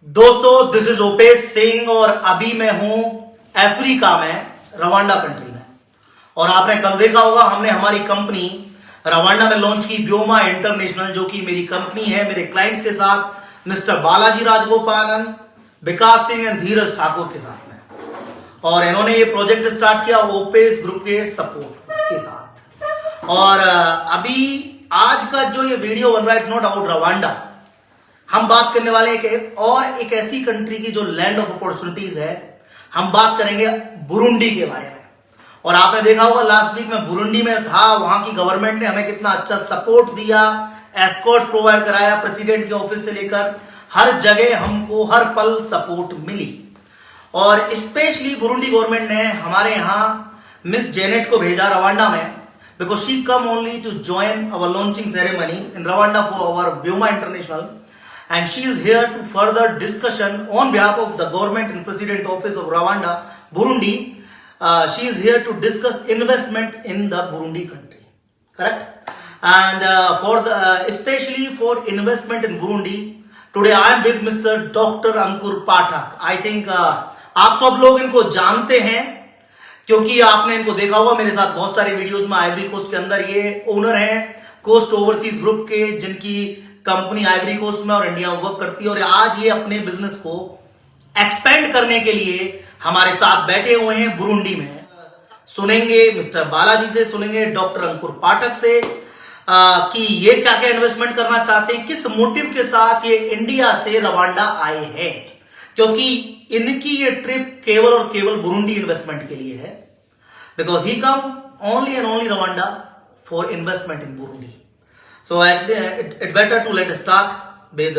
दोस्तों this is ओपेश Singh और अभी मैं हूं अफ्रीका में, रवांडा कंट्री में। और आपने कल देखा होगा हमने हमारी कंपनी रवांडा में लॉन्च की व्योमा इंटरनेशनल, जो कि मेरी कंपनी है मेरे क्लाइंट्स के साथ मिस्टर बालाजी राजगोपालन, विकास सिंह एंड धीरज ठाकुर के साथ में। और इन्होंने ये प्रोजेक्ट स्टार्ट किया ओपेश ग्रुप के सपोर्ट के साथ। और अभी आज का जो ये वीडियो बन रहा है इट्स नॉट अबाउट रवांडा, हम बात करने वाले हैं एक ऐसी कंट्री की जो लैंड ऑफ अपॉर्चुनिटीज है। हम बात करेंगे बुरुंडी के बारे में। और आपने देखा होगा लास्ट वीक में बुरुंडी में था, वहां की गवर्नमेंट ने हमें कितना अच्छा सपोर्ट दिया, एस्कॉर्ट प्रोवाइड कराया, प्रेसिडेंट के ऑफिस से लेकर हर जगह हमको हर पल सपोर्ट मिली। और स्पेशली बुरुंडी गवर्नमेंट ने हमारे यहाँ मिस जेनेट को भेजा रवांडा में, because she come only to join our launching ceremony in Rwanda for our Vyoma International, and she is here to further discussion on behalf of the government and President Office of Rwanda, Burundi. She is here to discuss investment in the Burundi country, correct? And especially for investment in Burundi, today I am with Mr. Dr. 𝐬𝐲𝐴𝐻𝐿𝐴। I think आप सब लोग इनको जानते हैं क्योंकि आपने इनको देखा होगा मेरे साथ बहुत सारे वीडियोस में। आइवरी कोस्ट के अंदर ये ओनर हैं कोस्ट ओवरसीज ग्रुप के, जिनकी कंपनी आइवरी कोस्ट में और इंडिया में वर्क करती है। और आज ये अपने बिजनेस को एक्सपेंड करने के लिए हमारे साथ बैठे हुए हैं बुरुंडी में। सुनेंगे मिस्टर बालाजी से, सुनेंगे डॉक्टर 𝐬𝐲𝐴𝐻𝐿𝐴 से कि ये क्या क्या इन्वेस्टमेंट करना चाहते हैं, किस मोटिव के साथ ये इंडिया से रवांडा आए हैं। क्योंकि इनकी ये ट्रिप केवल और केवल बुरुंडी इन्वेस्टमेंट के लिए है, because he come only and only Rwanda for investment in Burundi. So it better to let us start with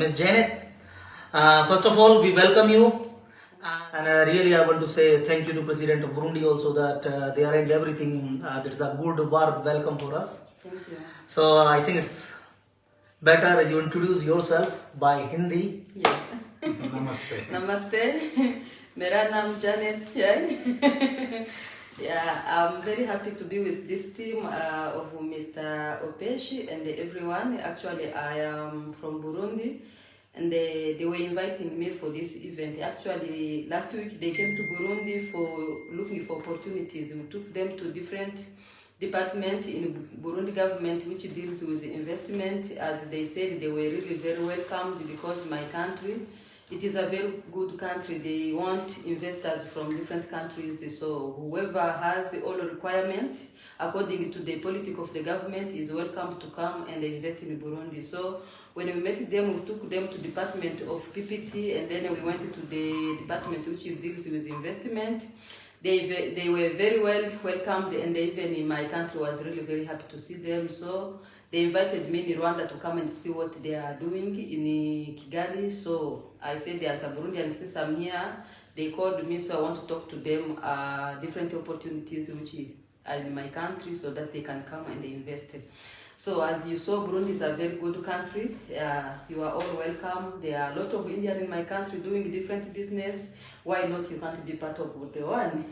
Miss Janet. First of all, we welcome you, and really I want to say thank you to President of Burundi also that they arrange everything. It's a good warm welcome for us. Thank you. So I think it's better you introduce yourself by Hindi. Yes. Namaste. Namaste. मेरा नाम janet है. Yeah, I'm very happy to be with this team of Mr. Opesh and everyone. Actually, I am from Burundi, and they were inviting me for this event. Actually, last week they came to Burundi for looking for opportunities. We took them to different departments in Burundi government which deals with investment. As they said, they were really very welcomed because my country, it is a very good country. They want investors from different countries. So whoever has all requirements according to the policy of the government is welcome to come and invest in Burundi. So when we met them, we took them to Department of PPT, and then we went to the department which deals with investment. They were very well welcomed, and even in my country was really very happy to see them. So they invited me in Rwanda to come and see what they are doing in Kigali. So I said there's a Burundian, since I'm here, they called me, so I want to talk to them different opportunities which are in my country so that they can come and invest. So as you saw, Burundi is a very good country. You are all welcome. There are a lot of Indians in my country doing different business. Why not you can't be part of the one?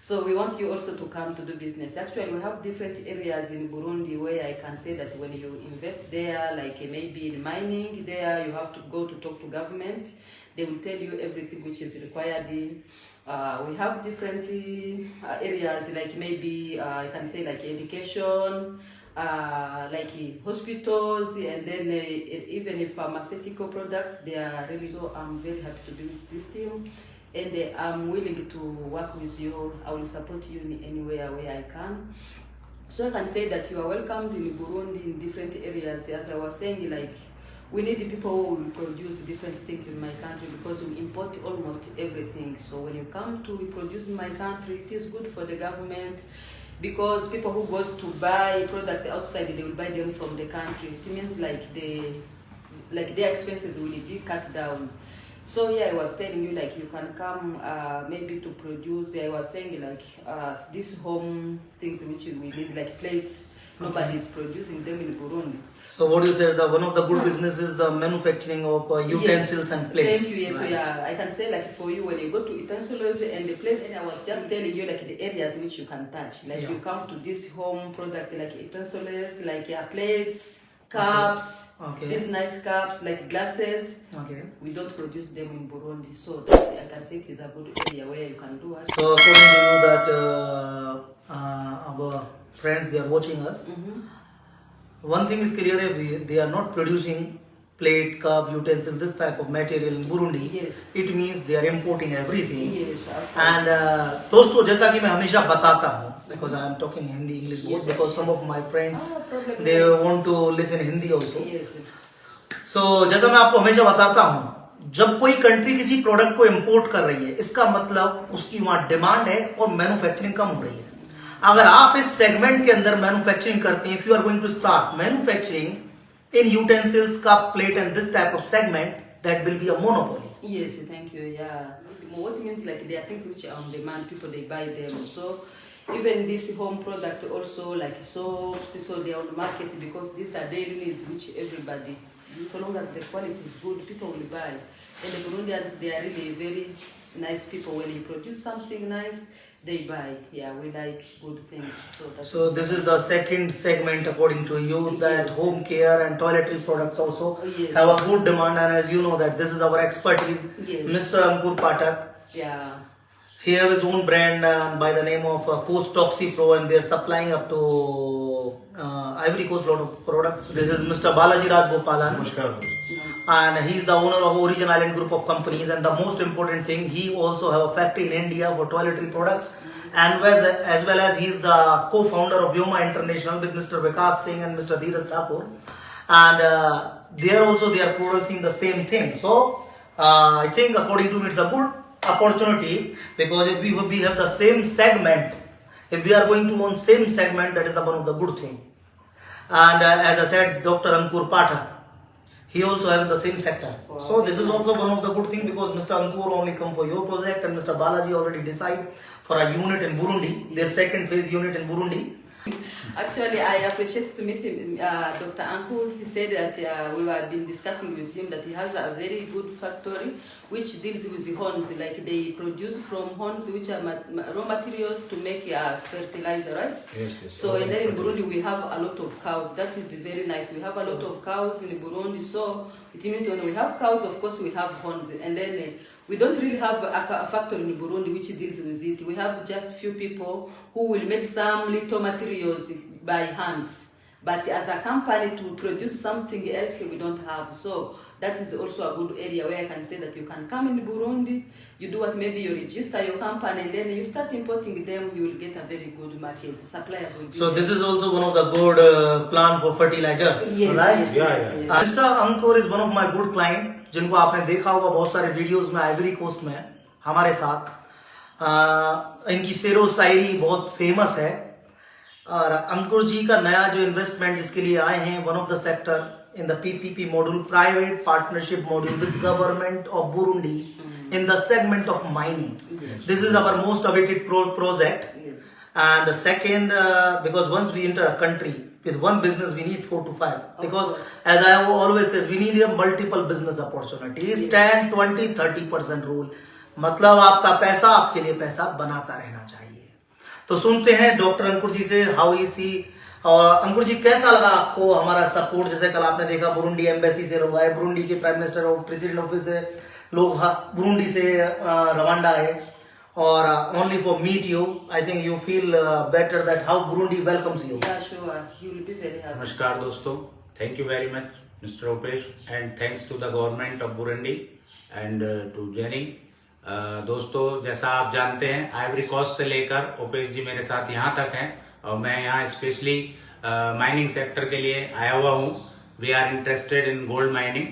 So we want you also to come to do business. Actually, we have different areas in Burundi where I can say that when you invest there, like maybe in mining there, you have to go to talk to government. They will tell you everything which is required. We have different areas, like maybe I can say like education, like hospitals, and then even if pharmaceutical products, they are really. So I'm very happy to be with this team, and I'm willing to work with you. I will support you in anywhere where I can. So I can say that you are welcomed in Burundi in different areas. As I was saying, like we need people who will produce different things in my country because we import almost everything. So when you come to produce in my country, it is good for the government. Because people who goes to buy product outside, they will buy them from the country. It means like their expenses will be cut down. So yeah, I was telling you like you can come maybe to produce. I was saying like these home things which we need like plates. Nobody is producing them in Burundi. So what you said, one of the good businesses is the manufacturing of utensils and plates. Thank you. Yes, right. So yeah, I can say like for you when you go to utensils and the plates, I was just telling you like the areas which you can touch. Like you come to this home product like utensils, like plates, cups, Okay. these nice cups like glasses. Okay. We don't produce them in Burundi, so that I can say it is a good area where you can do it. So according to you that our friends, they are watching us. One thing is clear, if they are not producing plate, cup, utensil, this type of material in Burundi, Yes. it means they are importing everything. Yes, absolutely. And दोस्तों, जैसा कि मैं हमेशा बताता हूँ, because I am talking Hindi, English both, Yes, because yes. some of my friends, problem. they want to listen Hindi also. Yes. So जैसा मैं आपको हमेशा बताता हूँ, जब कोई कंट्री किसी प्रोडक्ट को इंपोर्ट कर रही है, इसका मतलब उसकी वहां डिमांड है और मैन्युफैक्चरिंग कम हो रही है. अगर आप इस सेगमेंट के अंदर मैन्युफैक्चरिंग करते हैं, if you are going to start manufacturing in utensils, cup, plate and this type of segment, that will be a monopoly. Yes, thank you. Yeah, what means like there are things which are on demand, people they buy them. So even this home product also like soaps, so they are on the market because these are daily needs which everybody, so long as the quality is good, people will buy. And the Burundians, they are really very nice people. When you produce something nice, they buy. Yeah, we like good things. So this is the second segment according to you, that Yes. home care and toiletry products also Yes. have a good demand, and as you know that this is our expertise. Yes. Mr. Ankur Pathak, yeah. he have his own brand by the name of 𝐒𝐲𝑡 and they are supplying up to Ivory Coast lot of products. This is Mr. Balaji Raj Gopalan. Namaskar. And he is the owner of Origin Island group of companies, and the most important thing, he also have a factory in India for toiletry products, and as well as he is the co-founder of 𝐒𝐲𝐻𝐻 International with Mr. 𝐕𝐵𝐻𝐺 Singh and Mr. 𝐕𝐻𝐺𝐷 Thakur, and they are producing the same thing. So I think according to me it's a good opportunity, because if we have the same segment, if we are going to own same segment, that is the one of the good thing. And as I said, Dr. Ankur Pathak, he also have the same sector. Wow. So this is also one of the good thing, because Mr. Ankur only come for your project and Mr. Balaji already decide for a unit in Burundi, their second phase unit in Burundi. Actually, I appreciate to meet him, Dr. Ankur. He said that we have been discussing with him that he has a very good factory which deals with horns, like they produce from horns which are raw materials to make fertilizer, right? Yes, yes. So and then in Burundi we have a lot of cows. That is very nice. We have a lot of cows in Burundi, so it means when we have cows, of course we have horns, and then we don't really have a factory in Burundi which deals with it. We have just few people who will make some little materials by hands. But as a company to produce something else, we don't have. So that is also a good area where I can say that you can come in Burundi, you do what, maybe you register your company, and then you start importing them, you will get a very good market. Suppliers will be So there. this is also one of the good plan for fertilizers, Yes, right? yes, Yeah, yes, yeah. yes. Mr. Ankur is one of my good client, जिनको आपने देखा होगा बहुत सारे videos में Ivory Coast में हमारे साथ. इनकी शेरो शायरी बहुत फेमस है, और अंकुर जी का नया जो इन्वेस्टमेंट जिसके लिए आए हैं, one of the sector in the PPP module, private partnership module with government of Burundi in the segment of mining. Yes. This is our most awaited project. Yes. And the second, because once we enter a country with one business, we need 4 to 5. Because course. as I have always says, we need a multiple business opportunities. Yes. 10, 20, 30% rule. मतलब आपका पैसा आपके लिए पैसा बनाता रहना चाहिए. तो सुनते हैं डॉक्टर अंकुर जी से, हाउ इज सी. और अंकुर जी, कैसा लगा आपको हमारा सपोर्ट? जैसे कल आपने देखा बुरुंडी एम्बेसी से लोग आए, बुरुंडी के प्राइम मिनिस्टर और प्रेसिडेंट ऑफिस से लोग बुरुंडी से रवांडा आए, और only for meet you. I think you feel better that how Burundi welcomes you. Yeah, sure. You will be very happy. नमस्कार दोस्तों, thank you very much mister Opesh, and thanks to the government of Burundi and to Jenning. दोस्तों, जैसा आप जानते हैं, Ivory coast से लेकर ओपेश जी मेरे साथ यहाँ तक हैं, और मैं यहाँ स्पेशली माइनिंग सेक्टर के लिए आया हुआ हूँ. We are interested in gold mining.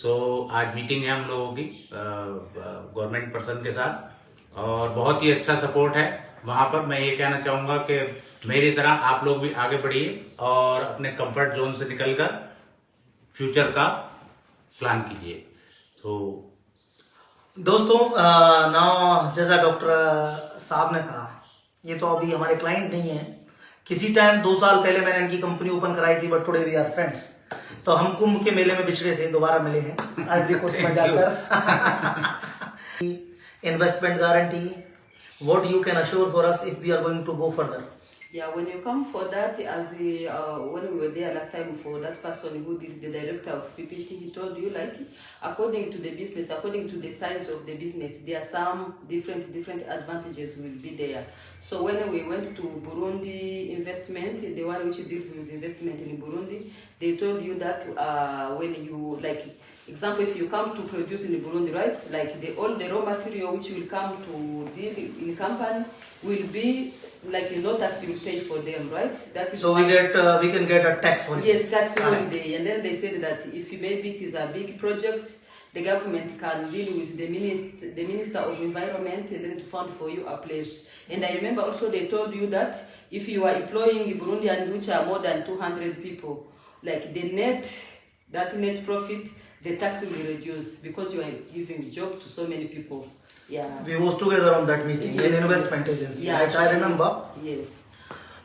So आज मीटिंग है हम लोगों की गवर्नमेंट पर्सन के साथ, और बहुत ही अच्छा सपोर्ट है वहां पर. मैं ये कहना चाहूंगा कि मेरी तरह आप लोग भी आगे बढ़िए और अपने कंफर्ट जोन से निकलकर फ्यूचर का प्लान कीजिए. तो दोस्तों, ना जैसा डॉक्टर साहब ने कहा, ये तो अभी हमारे क्लाइंट नहीं है. किसी टाइम 2 साल पहले मैंने इनकी कंपनी ओपन कराई थी, but today we are friends. तो हम कुंभ के मेले में बिछड़े थे, दोबारा मिले हैं आइवरी कोस्ट में जाकर. Investment guarantee, what you can assure for us if we are going to go further? Yeah, when you come for that, as when we were there last time, for that person who did the director of PPT, he told you like, according to the business, according to the size of the business, there are some different advantages will be there. So when we went to Burundi investment, the one which deals with investment in Burundi, they told you that when you like, example, if you come to produce in Burundi, right, like all the raw material which will come to deal in company will be like no tax you will pay for them, right? That is so we can get a tax holiday. Yes, tax holiday. And then they said that if maybe it is a big project, the government can deal with the minister of environment and then to fund for you a place. And I remember also they told you that if you are employing Burundians which are more than 200 people, like that net profit, the tax will be reduced because you are giving job to so many people. Yeah. We was together on that meeting in investment agency. Yeah, right? I remember. Yes.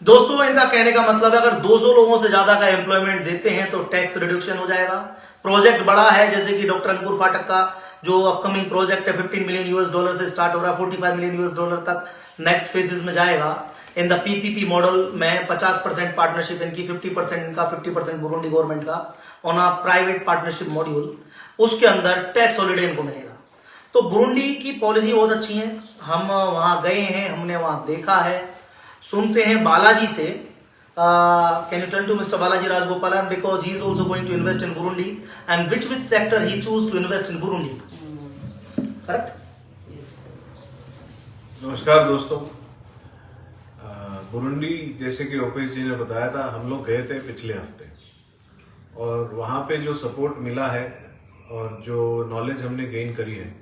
दोस्तों इनका कहने का मतलब है अगर 200 लोगों से ज्यादा का एम्प्लॉयमेंट देते हैं तो टैक्स रिडक्शन हो जाएगा। प्रोजेक्ट बड़ा है जैसे कि डॉक्टर अंकुर पाठक का जो अपकमिंग प्रोजेक्ट है $15 मिलियन से स्टार्ट हो रहा है, $45 मिलियन तक नेक्स्ट फेजेस में जाएगा। इन द पीपीपी मॉडल में 50% पार्टनरशिप इनकी, 50% इनका, 50% बुरुंडी गवर्नमेंट का on a private partnership module, उसके अंदर टैक्स हॉलिडे इनको मिलेगा। तो बुरुंडी की पॉलिसी बहुत अच्छी है, हम वहां गए हैं, हमने वहां देखा है। सुनते हैं बालाजी से। Can you turn to mister Balaji Rajagopalan because he is also going to invest in Burundi and which sector he choose to invest in Burundi, correct? नमस्कार दोस्तों, बुरुंडी जैसे कि ओपेश जी ने बताया था, हम लोग गए थे पिछले हफ्ते और वहाँ पे जो सपोर्ट मिला है और जो नॉलेज हमने गेन करी है,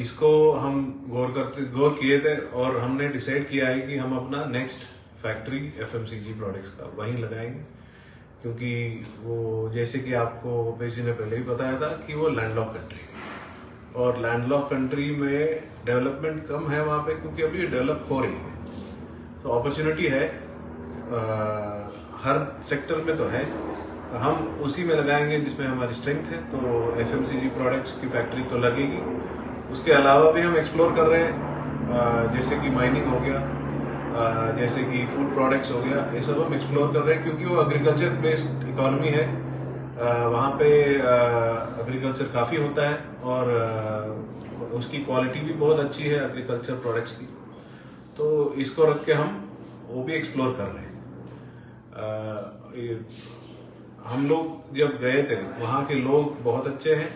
इसको हम गौर किए थे और हमने डिसाइड किया है कि हम अपना नेक्स्ट फैक्ट्री एफएमसीजी प्रोडक्ट्स का वहीं लगाएंगे, क्योंकि वो जैसे कि आपको ओपेश जी ने पहले ही बताया था कि वो लैंडलॉक कंट्री है और लैंडलॉक कंट्री में डेवलपमेंट कम है वहाँ पे, क्योंकि अभी डेवलप हो रही है। तो अपॉर्चुनिटी है, हर सेक्टर में तो है, हम उसी में लगाएंगे जिसमें हमारी स्ट्रेंथ है। तो एफएमसीजी प्रोडक्ट्स की फैक्ट्री तो लगेगी, उसके अलावा भी हम एक्सप्लोर कर रहे हैं, जैसे कि माइनिंग हो गया, जैसे कि फूड प्रोडक्ट्स हो गया, ये सब हम एक्सप्लोर कर रहे हैं क्योंकि वो एग्रीकल्चर बेस्ड इकोनॉमी है। वहाँ पे एग्रीकल्चर काफ़ी होता है और उसकी क्वालिटी भी बहुत अच्छी है एग्रीकल्चर प्रोडक्ट्स की, तो इसको रख के हम वो भी एक्सप्लोर कर रहे हैं। हम लोग जब गए थे वहाँ के लोग बहुत अच्छे हैं,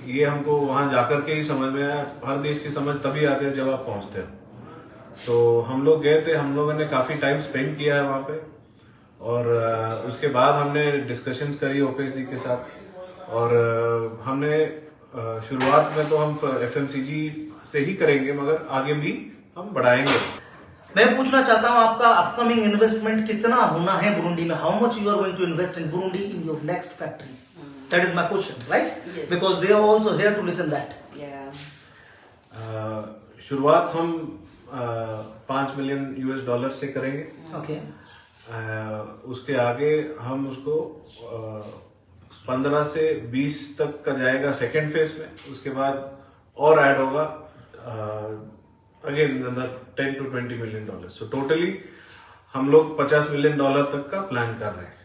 ये हमको वहाँ जाकर के ही समझ में आया। हर देश की समझ तभी आती है जब आप पहुँचते हो। तो हम लोग गए थे, हम लोगों ने काफ़ी टाइम स्पेंड किया है वहाँ पे और उसके बाद हमने डिस्कशंस करी ओपेश जी के साथ और हमने शुरुआत में तो हम एफएमसीजी से ही करेंगे मगर आगे भी हम बढ़ाएंगे। मैं पूछना चाहता हूं आपका अपकमिंग इन्वेस्टमेंट कितना होना है बुरुंडी में? How much you are going to invest in Burundi in your next factory? That is my question, right? Because they are also here to listen that. शुरुआत हम $5 मिलियन से करेंगे। ओके। उसके आगे हम उसको 15 से 20 तक का जाएगा सेकेंड फेज में, उसके बाद और ऐड होगा again $10 to $20 million. So totally हम लोग $50 मिलियन तक का प्लान कर रहे हैं।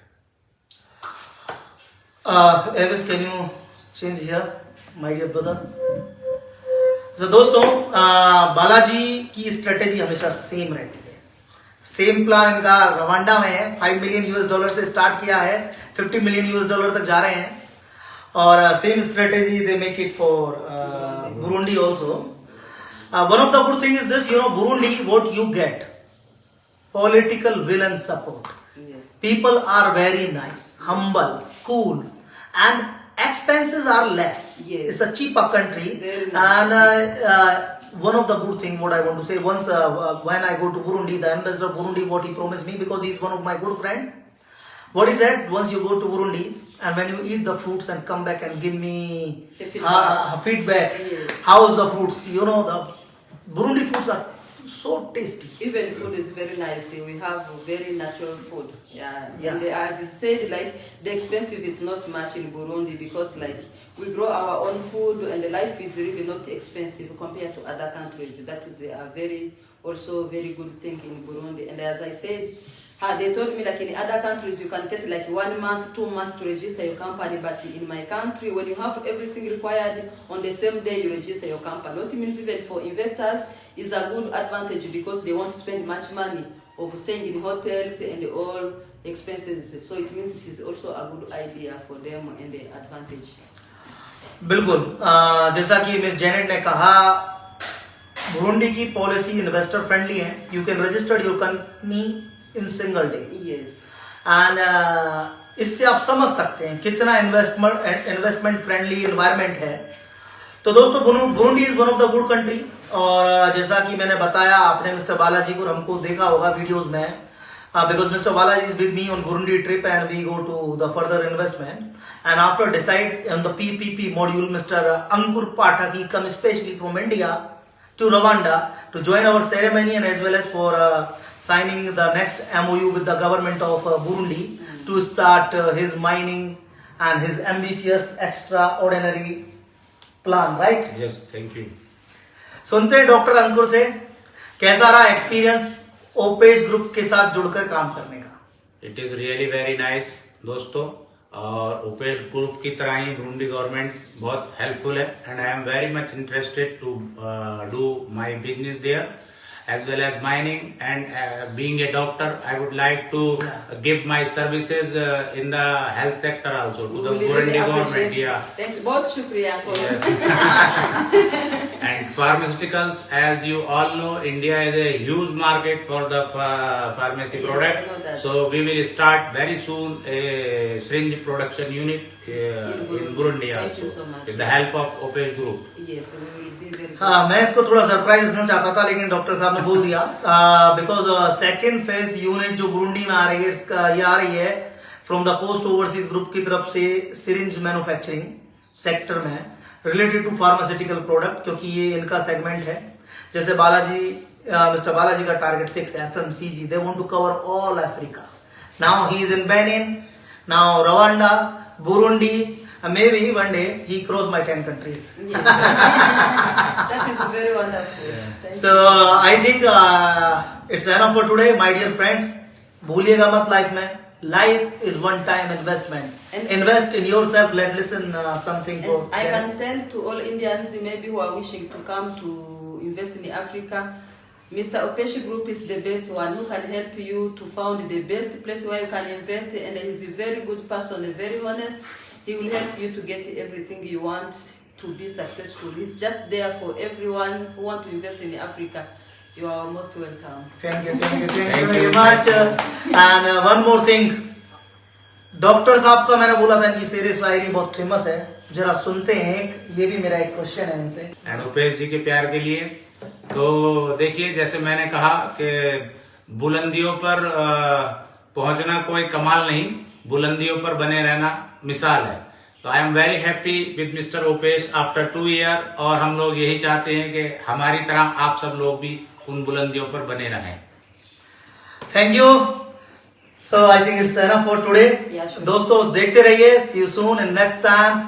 Avis, can you change here my dear brother? तो दोस्तों, बालाजी की स्ट्रेटेजी हमेशा सेम रहती है। सेम प्लान इनका रवांडा में है, $5 मिलियन से स्टार्ट किया है, $50 मिलियन तक जा रहे हैं और same strategy they make it for Burundi also. One of the good thing is this, Burundi, what you get, political will and support. Yes. People are very nice, humble, cool, and expenses are less. Yes. It's a cheaper country. Very nice. And one of the good thing what I want to say, once when I go to Burundi, the ambassador of Burundi, what he promised me, because he is one of my good friend, what he said, once you go to Burundi and when you eat the fruits and come back and give me The feedback. Yes. How's the fruits? The Burundi foods are so tasty. Even food is very nice. We have very natural food. Yeah. And as it said, like the expensive is not much in Burundi because like we grow our own food and the life is really not expensive compared to other countries. That is a very also very good thing in Burundi. And as I said, they told me like in other countries you can get like 1 month, 2 months to register your company, but in my country, when you have everything required on the same day you register your company. What it means even for investors is a good advantage because they won't spend much money of staying in hotels and all expenses. So it means it is also a good idea for them and the advantage. बिल्कुल जैसा कि miss Janet ने कहा, Burundi की policy investor friendly है. You can register your company in single day. Yes. And इससे आप समझ सकते हैं कितना इन्वेस्टमेंट फ्रेंडली एनवायरनमेंट है. तो दोस्तों Burundi is one of the good country. और जैसा कि मैंने बताया, आपने मिस्टर बालाजी को हमको देखा होगा वीडियोस में, because Mr. Balaji is with me on Burundi trip and we go to the further investment. And after decide on the PPP module, Mr. Ankur Pathak, he come especially from India to Rwanda to join our ceremony and as well as for signing the next MOU with the government of Burundi to start his mining and his ambitious extraordinary plan, right? Yes, thank you. सुनते हैं doctor अंकुर से कैसा रहा experience ओपेश group के साथ जुड़कर काम करने का. It is really very nice दोस्तों. और ओपेश ग्रुप की तरह ही बुरुंडी गवर्नमेंट बहुत हेल्पफुल है and I am very much interested to do my business there as well as mining and being a doctor, I would like to give my services in the health sector also to the Burundi government. Yeah. Thanks. बहुत शुक्रिया. Yes. And pharmaceuticals, as you all know, India is a huge market for the pharmacy product. So we will start very soon a syringe production unit in Burundi also. Thank you so much. With the help of Opesh Group. Yes, we will be very. हाँ, मैं इसको थोड़ा surprise देना चाहता था लेकिन doctor साहब ने बोल दिया. बिकॉज सेकेंड फेज यूनिट जो बुरुंडी में आ रही है, इसका ये आ रही है from the coast overseas group की तरफ से सिरिंज मैन्युफैक्चरिंग सेक्टर में रिलेटेड टू फार्मास्यूटिकल प्रोडक्ट, क्योंकि ये इनका सेगमेंट है. जैसे मिस्टर बालाजी का टारगेट फिक्स है FMCG. They want to cover all Africa. Now he is in Benin, now Rwanda, Burundi. Maybe one day he cross my 10 countries. Yes. That is very wonderful. Thank So I think it's enough for today, my dear friends. भूलिएगा मत life में. Life is one time investment. Invest in yourself. Let's listen something for. I can tell to all Indians maybe who are wishing to come to invest in Africa, Mr. Opesh Group is the best one who can help you to found the best place where you can invest, and he is a very good person, very honest. He will help you to get everything you want to be successful. He's just there for everyone who want to invest in Africa. You are most welcome. Thank you very much. And one more thing, doctor साहब का मैंने बोला था इनकी शेर शायरी बहुत famous है, जरा सुनते हैं. ये भी मेरा एक क्वेश्चन है इनसे. एंड ओपेश जी के प्यार के लिए. तो देखिए, जैसे मैंने कहा कि बुलंदियों पर पहुंचना कोई कमाल नहीं, बुलंदियों पर बने रहना मिसाल है. तो I am very happy with mister Opesh after 2 year. और हम लोग यही चाहते हैं कि हमारी तरह आप सब लोग भी उन बुलंदियों पर बने रहें. Thank you. So I think it's enough for today. दोस्तों देखते रहिए. See you soon in next time.